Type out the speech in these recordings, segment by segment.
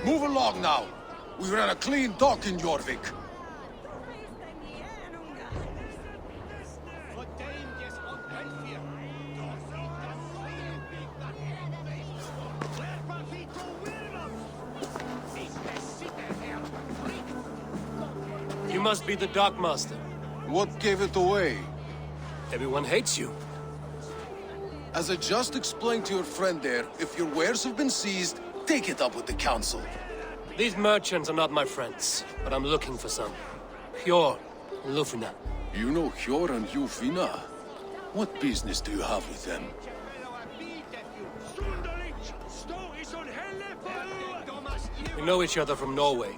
Move along now. We ran a clean dock in Jorvik. You must be the dockmaster. What gave it away? Everyone hates you. As I just explained to your friend there, if your wares have been seized, take it up with the council. These merchants are not my friends, but I'm looking for some. Hjor and Lufina. You know Hjor and Lufina? What business do you have with them? We know each other from Norway.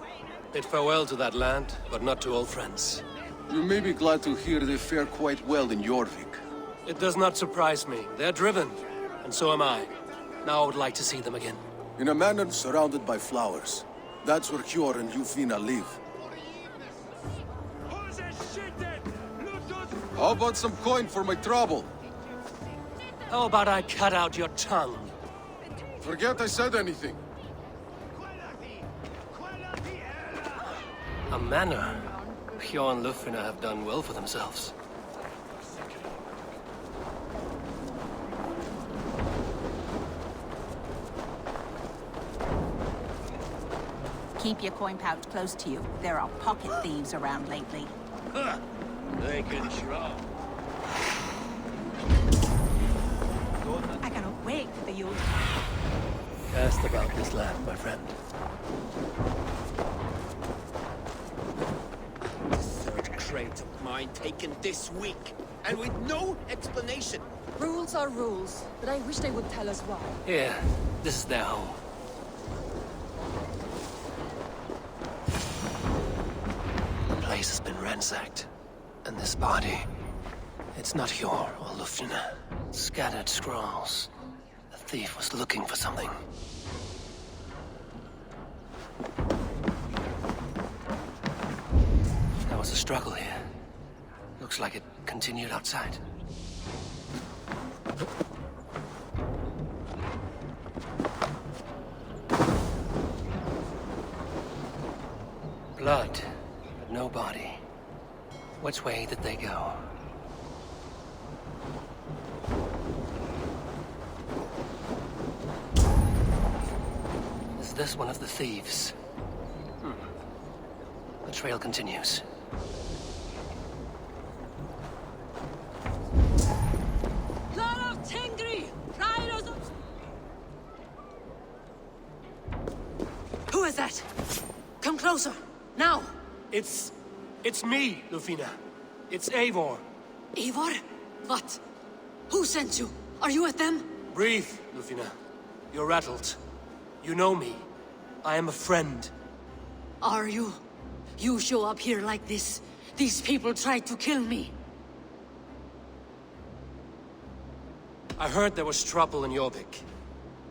Bid farewell to that land, but not to old friends. You may be glad to hear they fare quite well in Jorvik. It does not surprise me. They're driven, and so am I. Now I would like to see them again. In a manor surrounded by flowers. That's where Hjor and Lufina live. How about some coin for my trouble? How about I cut out your tongue? Forget I said anything. A manor. Hjor and Lufina have done well for themselves. Keep your coin pouch close to you. There are pocket thieves around lately. They can try. I cannot wait for you. Cast about this land, my friend. The third crate of mine taken this week, and with no explanation. Rules are rules, but I wish they would tell us why. Here, this is their home. The place has been ransacked. And this body, it's not Hjor or Lufina. Scattered scrolls. The thief was looking for something. There was a struggle here. Looks like it continued outside. Blood, but no body. Which way did they go? Is this one of the thieves? The trail continues. Who is that? Come closer, now! It's me, Lufina. It's Eivor. Eivor? What? Who sent you? Are you with them? Breathe, Lufina. You're rattled. You know me. I am a friend. Are you? You show up here like this. These people tried to kill me. I heard there was trouble in Jorvik.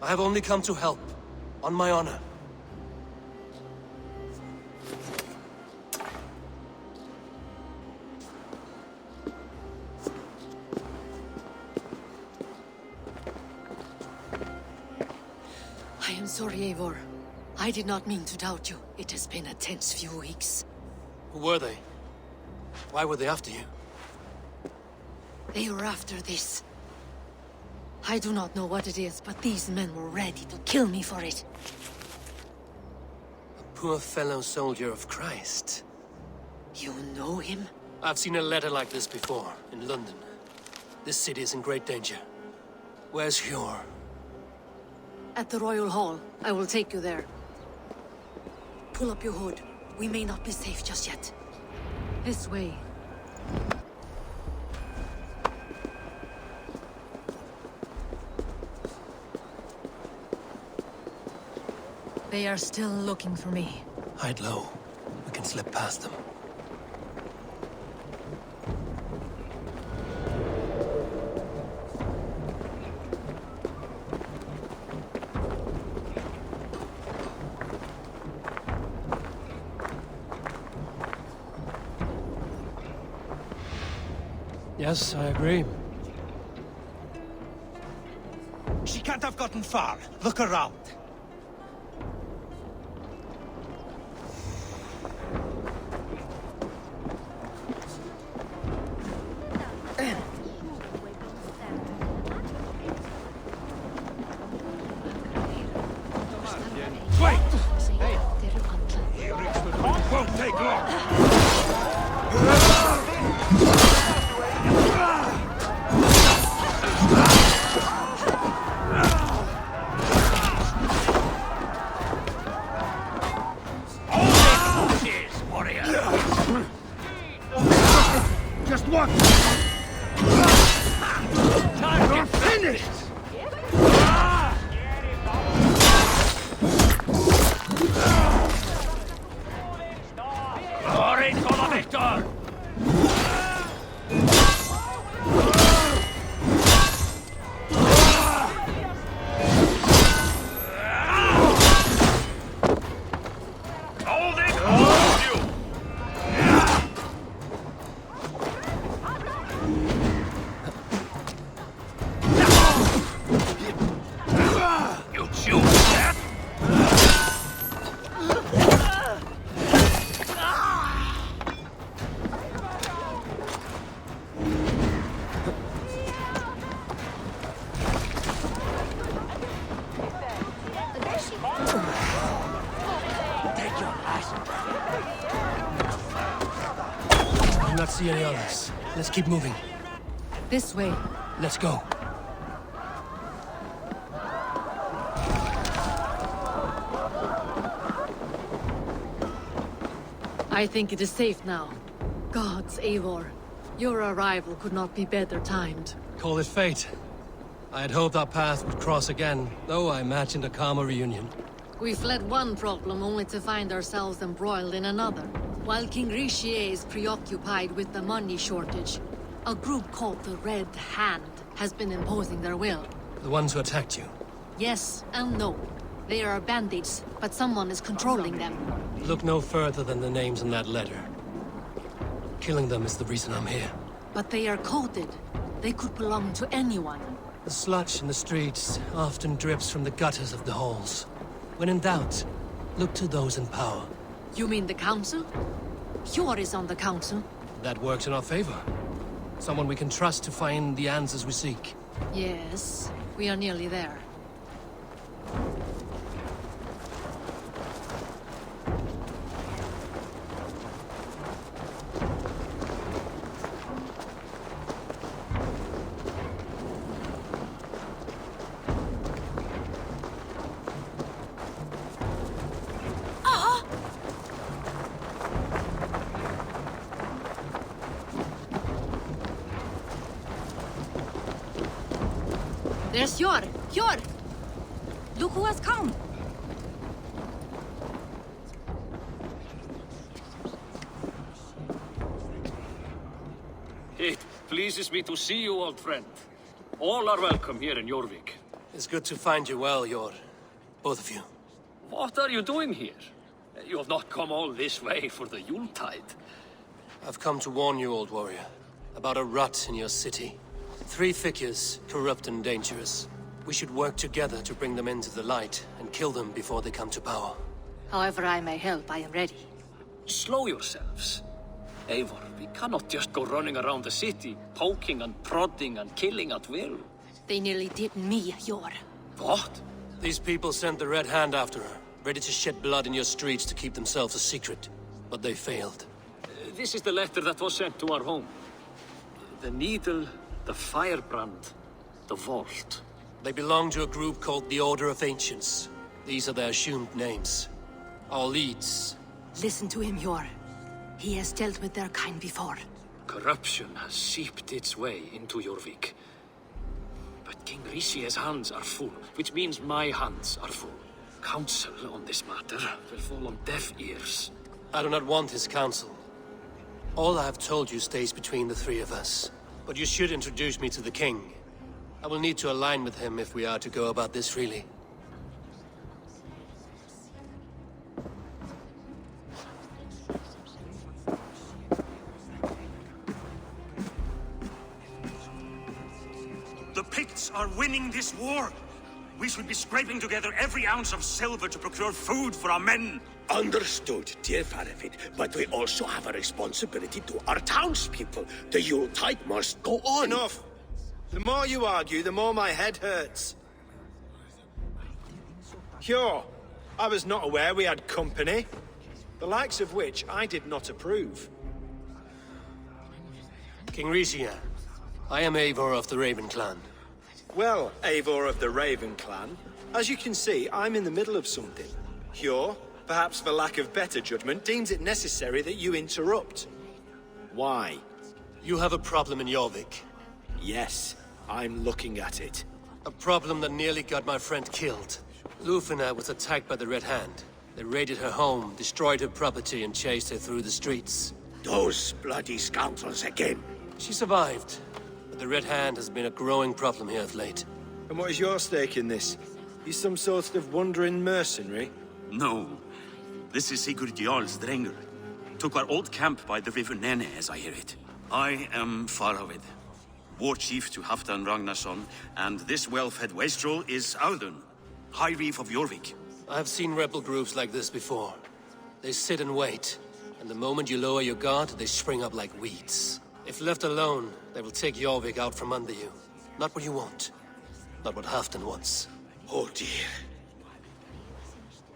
I have only come to help. On my honor. I am sorry, Eivor. I did not mean to doubt you. It has been a tense few weeks. Who were they? Why were they after you? They were after this. I do not know what it is, but these men were ready to kill me for it. A poor fellow soldier of Christ. You know him? I've seen a letter like this before, in London. This city is in great danger. Where's Hjor? At the Royal Hall. I will take you there. Pull up your hood. We may not be safe just yet. This way. They are still looking for me. Hide low. We can slip past them. Yes, I agree. She can't have gotten far. Look around. Just watch! You're finished! Orange for the victor! See any others. Let's keep moving. This way. Let's go. I think it is safe now. Gods, Eivor. Your arrival could not be better timed. Call it fate. I had hoped our paths would cross again, though I imagined a calmer reunion. We fled one problem only to find ourselves embroiled in another. While King Richier is preoccupied with the money shortage, a group called the Red Hand has been imposing their will. The ones who attacked you? Yes and no. They are bandits, but someone is controlling them. Look no further than the names in that letter. Killing them is the reason I'm here. But they are coded. They could belong to anyone. The sludge in the streets often drips from the gutters of the halls. When in doubt, look to those in power. You mean the Council? Eivor is on the Council. That works in our favor. Someone we can trust to find the answers we seek. Yes, we are nearly there. There's Eivor! Look who has come! It pleases me to see you, old friend. All are welcome here in Jorvik. It's good to find you well, Eivor. Both of you. What are you doing here? You have not come all this way for the Yuletide. I've come to warn you, old warrior, about a rut in your city. 3 figures, corrupt and dangerous. We should work together to bring them into the light and kill them before they come to power. However I may help, I am ready. Slow yourselves. Eivor, we cannot just go running around the city, poking and prodding and killing at will. They nearly did me, Eivor. What? These people sent the Red Hand after her, ready to shed blood in your streets to keep themselves a secret. But they failed. This is the letter that was sent to our home. The needle, the firebrand, the vault. They belong to a group called the Order of Ancients. These are their assumed names. Our leads. Listen to him, Eivor. He has dealt with their kind before. Corruption has seeped its way into Jorvik. But King Richier's hands are full, which means my hands are full. Counsel on this matter will fall on deaf ears. I do not want his counsel. All I have told you stays between the 3 of us. But you should introduce me to the king. I will need to align with him if we are to go about this freely. The Picts are winning this war. We should be scraping together every ounce of silver to procure food for our men. Understood, dear Farafit, but we also have a responsibility to our townspeople. The Yuletide must go on. Enough! The more you argue, the more my head hurts. Sure, I was not aware we had company. the likes of which I did not approve. King Mercia, I am Eivor of the Raven clan. Well, Eivor of the Raven clan, as you can see, I'm in the middle of something. Hjor, perhaps for lack of better judgment, deems it necessary that you interrupt. Why? You have a problem in Jorvik. Yes, I'm looking at it. A problem that nearly got my friend killed. Lufina was attacked by the Red Hand. They raided her home, destroyed her property, and chased her through the streets. Those bloody scoundrels again. She survived, but the Red Hand has been a growing problem here of late. And what is your stake in this? You some sort of wandering mercenary? No. This is Sigurd Jarl's Drenger. Took our old camp by the river Nene, as I hear it. I am Faraved, war chief to Halfdan Ragnarsson, and this wealth-head wastrel is Audun, High Reef of Jorvik. I've seen rebel groups like this before. They sit and wait, and the moment you lower your guard, they spring up like weeds. If left alone, they will take Jorvik out from under you. Not what you want. Not what Halfdan wants. Oh dear.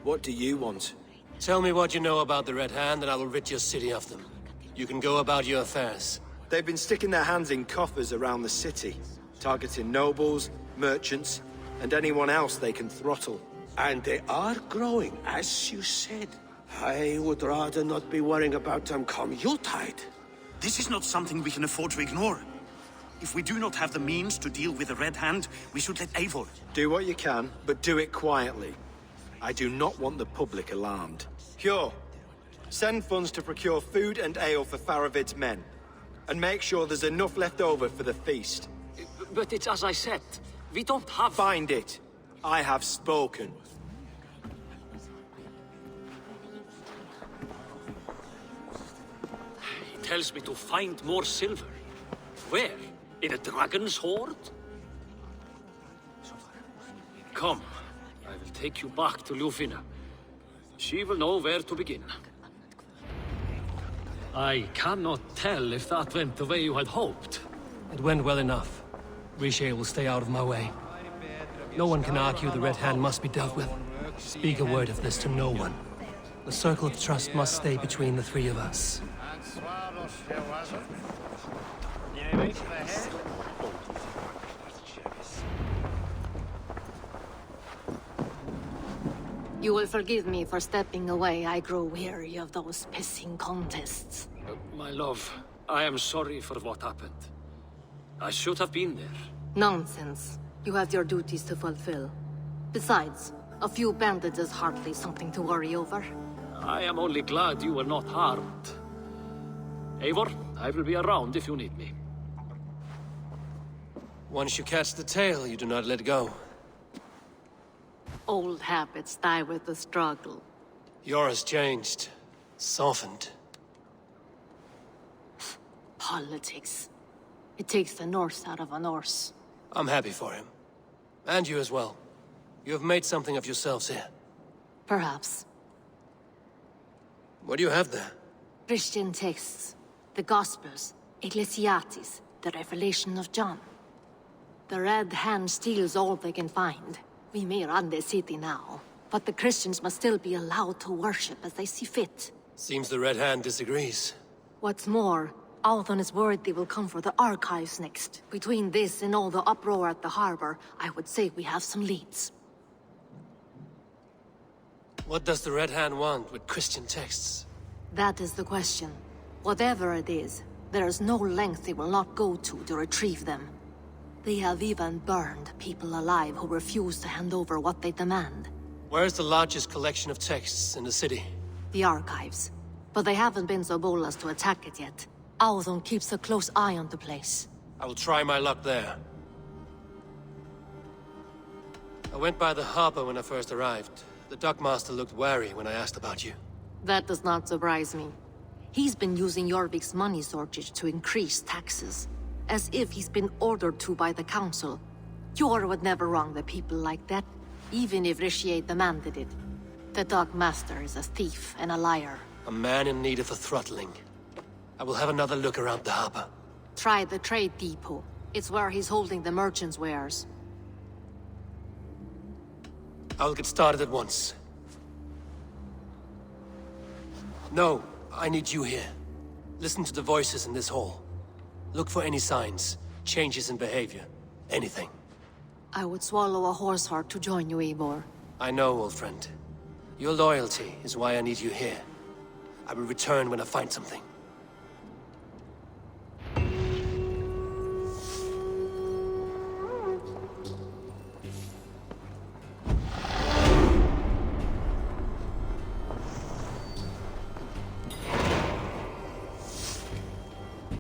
What do you want? Tell me what you know about the Red Hand, and I will rid your city of them. You can go about your affairs. They've been sticking their hands in coffers around the city, targeting nobles, merchants, and anyone else they can throttle. And they are growing, as you said. I would rather not be worrying about them come Yuletide. This is not something we can afford to ignore. If we do not have the means to deal with the Red Hand, we should let Eivor. Do what you can, but do it quietly. I do not want the public alarmed. Hjor, send funds to procure food and ale for Faravid's men. And make sure there's enough left over for the feast. But it's as I said, we don't have... Find it. I have spoken. He tells me to find more silver. Where? In a dragon's hoard? Come, I will take you back to Lufina. She will know where to begin. I cannot tell if that went the way you had hoped. It went well enough. Riche will stay out of my way. No one can argue the Red Hand must be dealt with. Speak a word of this to no one. The circle of trust must stay between the three of us. You will forgive me for stepping away. I grow weary of those pissing contests. My love, I am sorry for what happened. I should have been there. Nonsense. You have your duties to fulfill. Besides, a few bandits is hardly something to worry over. I am only glad you were not harmed. Eivor, I will be around if you need me. Once you catch the tail, you do not let go. Old habits die with the struggle. Yours changed. Softened. Politics. It takes the Norse out of a Norse. I'm happy for him. And you as well. You have made something of yourselves here. Perhaps. What do you have there? Christian texts. The Gospels. Ecclesiastes. The Revelation of John. The Red Hand steals all they can find. We may run the city now, but the Christians must still be allowed to worship as they see fit. Seems the Red Hand disagrees. What's more, Althon is worried they will come for the archives next. Between this and all the uproar at the harbor, I would say we have some leads. What does the Red Hand want with Christian texts? That is the question. Whatever it is, there is no length they will not go to retrieve them. They have even burned people alive who refuse to hand over what they demand. Where is the largest collection of texts in the city? The archives. But they haven't been so bold as to attack it yet. Althon keeps a close eye on the place. I will try my luck there. I went by the harbor when I first arrived. The dockmaster looked wary when I asked about you. That does not surprise me. He's been using Jorvik's money shortage to increase taxes. As if he's been ordered to by the council. Hjor would never wrong the people like that, even if Riche demanded it. The dockmaster is a thief and a liar. A man in need of a throttling. I will have another look around the harbor. Try the trade depot. It's where he's holding the merchants' wares. I will get started at once. No, I need you here. Listen to the voices in this hall. Look for any signs, changes in behavior, anything. I would swallow a horse heart to join you, Eivor. I know, old friend. Your loyalty is why I need you here. I will return when I find something.